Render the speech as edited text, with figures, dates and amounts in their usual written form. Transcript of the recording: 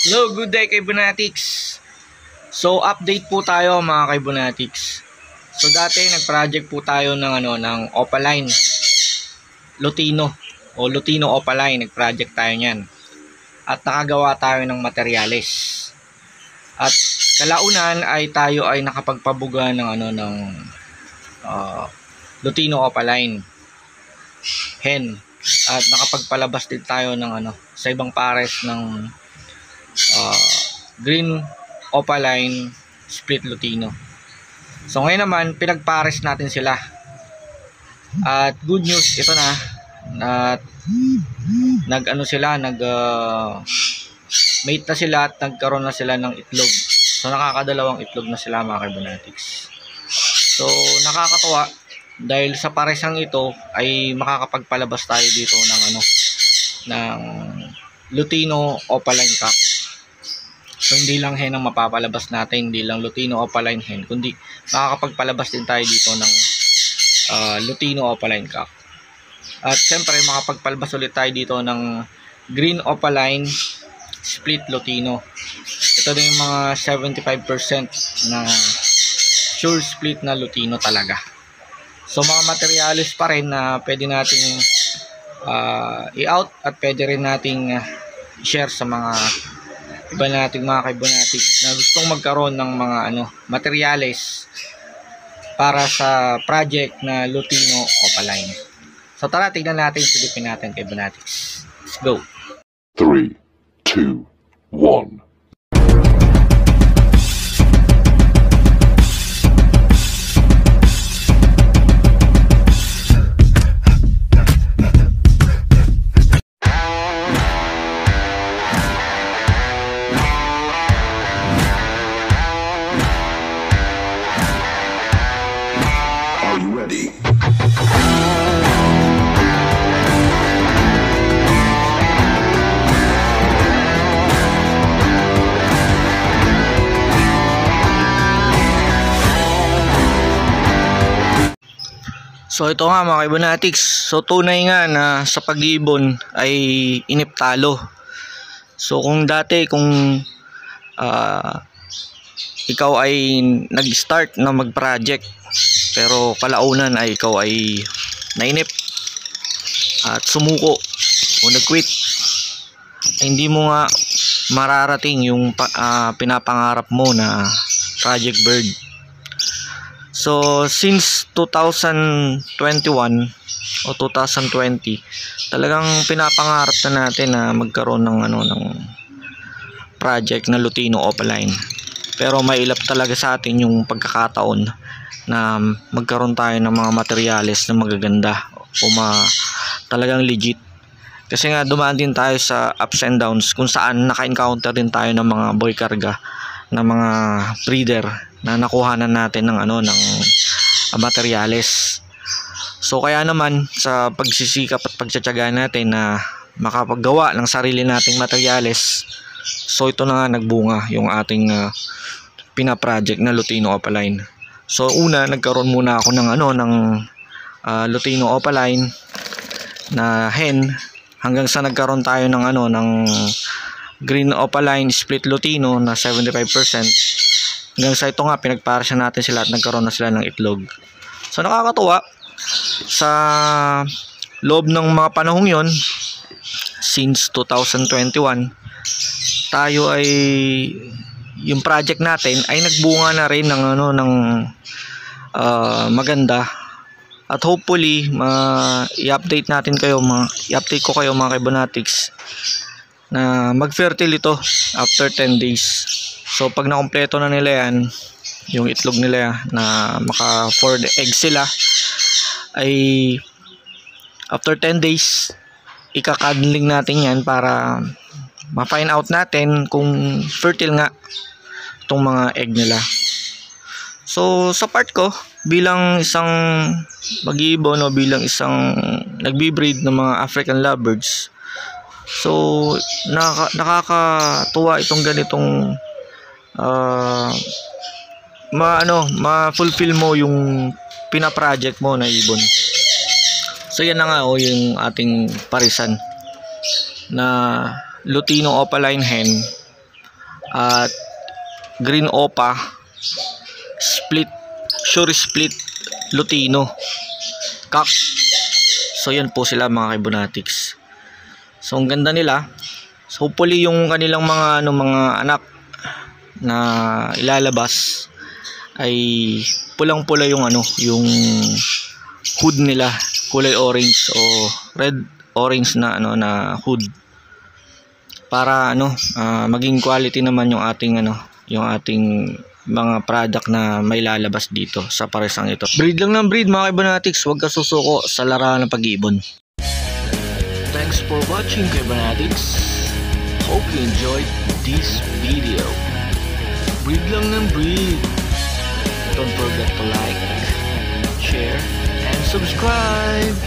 Hello, good day Kaibonatics. So update po tayo mga Kaibonatics. So dati nag-project po tayo ng Opaline Lutino o Lutino Opaline, nag-project tayo niyan. At nakagawa tayo ng materyales. At kalaunan ay tayo ay nakapagpabuga ng Lutino Opaline hen. At nakapagpalabas din tayo ng sa ibang pares ng Green Opaline Split Lutino. So ngayon naman pinagpares natin sila. At good news, ito na at mate na sila at nagkaroon na sila ng itlog. So nakakadalawang itlog na sila mga Kaibonatics. So nakakatuwa dahil sa paresang ito ay makakapagpalabas tayo dito ng Lutino Opaline cock. So hindi lang hen ang mapapalabas natin, hindi lang Lutino Opaline hen, kundi makakapagpalabas din tayo dito ng Lutino Opaline cock. At syempre makapagpalabas ulit tayo dito ng Green Opaline Split Lutino. Ito din yung mga 75% na sure split na Lutino talaga. So mga materyales pa rin na pwede nating i-out at pwede rin nating share sa mga iba nating mga Kaibonatics na gustong magkaroon ng mga materyales para sa project na Lutino Opaline. So tara, tignan natin, silipin natin Kaibonatics. Let's go. 3, 2, 1. Are you ready? So ito nga mga Kaibonatics, so tunay nga na sa pag-iibon ay iniptalo. So kung dati ikaw ay nag-start na mag-project pero kalaunan ay ikaw ay nainip at sumuko o nag-quit, ay hindi mo nga mararating yung pinapangarap mo na Project Bird. So since 2021 o 2020 talagang pinapangarap na natin na magkaroon ng project na Lutino Opaline. Pero mailap talaga sa atin yung pagkakataon na magkaroon tayo ng mga materyales na magaganda o talagang legit. Kasi nga dumaan din tayo sa ups and downs kung saan naka-encounter din tayo ng mga boy karga na mga breeder na nakuhanan natin ng materyales. So kaya naman sa pagsisikap at pagtsatsaga natin na makapaggawa ng sarili nating materyales, so ito na nga nagbunga yung ating pina-project na Lutino Opaline. So una, nagkaroon muna ako ng Lutino Opaline na hen hanggang sa nagkaroon tayo ng Green Opaline Split Lutino na 75%. Hanggang sa ito nga pinagparasyan natin sila at nagkaroon na sila ng itlog. So nakakatuwa sa loob ng mga panahong yon, since 2021 tayo ay yung project natin ay nagbunga na rin ng maganda. At hopefully i-update ko kayo mga Kaibonatics na mag-fertile ito after 10 days. So pag nakompleto na nila yan, yung itlog nila na maka 4 eggs sila, ay after 10 days ika-cuddling natin yan para ma-find out natin kung fertile nga itong mga egg nila. So sa part ko bilang isang mag-iibon o bilang isang nagbi-breed ng mga African lovebirds, so nakakatuwa itong ganitong ma-fulfill mo yung pina-project mo na ibon. So yan na nga yung ating parisan na Lutino Opaline hen at Green Opa, Split, Sure Split, Lutino, Kak. So yan po sila mga Kibonatics. So ang ganda nila. So hopefully yung kanilang mga mga anak na ilalabas ay pulang-pula yung yung hood nila, kulay orange o red orange na na hood, para maging quality naman yung ating yung ating mga product na may lalabas dito sa paresang ito. Breed lang ng breed mga Kibonatics, huwag ka susuko sa larangan ng pag-ibon. Thanks for watching Kibonatics. Hope you enjoyed this video. Breed lang ng breed. Don't forget to like, share, and subscribe.